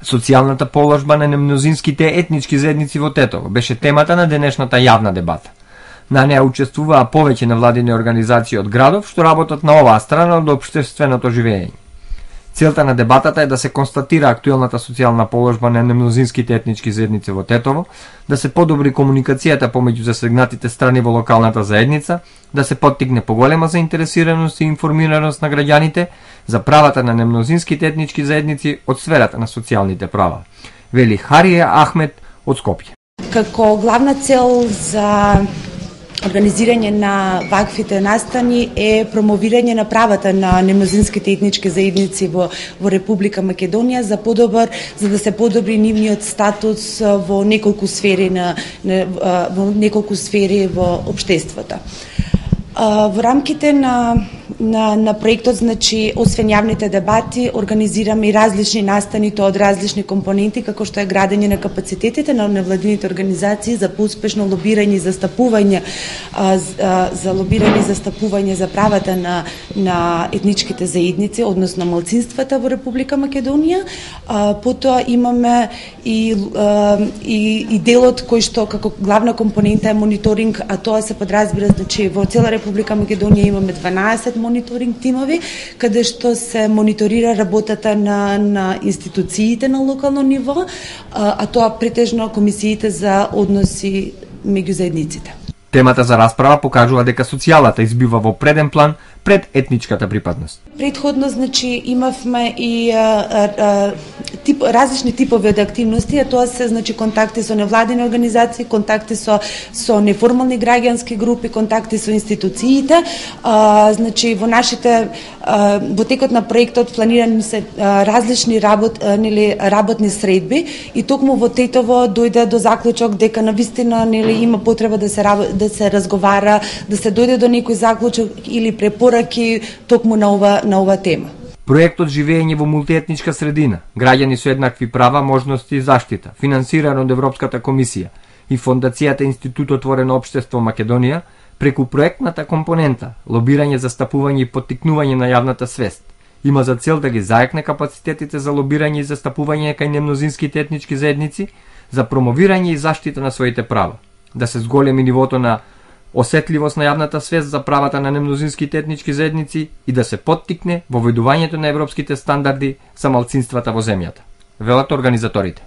Социјалната положба на немнозинските етнички заедници во Тетово беше темата на денешната јавна дебата. На неа учествуваа повеќе невладини организации од градов што работат на оваа страна од општественото живење. Целта на дебатата е да се констатира актуелната социјална положба на немнозинските етнички заедници во Тетово, да се подобри комуникацијата помеѓу засегнатите страни во локалната заедница, да се поттикне поголема заинтересираност и информираност на граѓаните за правата на немнозинските етнички заедници од сферата на социјалните права, вели Харија Ахмет од Скопје. Како главна цел за организирање на ваквите настани е промовирање на правата на немнозинските етнички заедници во Република Македонија за да се подобри нивниот статус во неколку сфери во општеството. Во рамките на проектот, значи, освен јавните дебати, организираме и различни настани, тоа од различни компоненти, како што е градење на капацитетите на невладините организации за поуспешно лобирање и застапување за правата на етничките заедници, односно малцинствата во Република Македонија. Потоа имаме и делот кој што како главна компонента е мониторинг, а тоа се подразбира, значи, во цела Република Македонија имаме 12 мониторинг тимови, каде што се мониторира работата на институциите на локално ниво, а тоа претежно комисиите за односи меѓу заедниците. Темата за расправа покажува дека социјалата избива во преден план пред етничката припадност. Предходно, значи, имавме и различни типови од активности, а тоа се, значи, контакти со невладини организации, контакти со неформални граѓански групи, контакти со институциите. Значи, во текот на проектот планирани се различни работни средби и токму во Тетово дојде до заклучок дека навистина има потреба да се разговара, да се дојде до некој заклучок или препораки токму на ова тема. Проектот Живење во мултиетничка средина, граѓани со еднакви права, можности и заштита, финансиран од Европската комисија и Фондацијата Институт Отворено општество Македонија, преку проектната компонента лобирање, застапување и поттикнување на јавната свест, има за цел да ги заекне капацитетите за лобирање и застапување кај немнозинските етнички заедници за промовирање и заштита на своите права, да се зголеми нивото на осетливост на јавната свест за правата на немнозинските етнички заедници и да се поттикне воведувањето на европските стандарди за малцинствата во земјата, велат организаторите.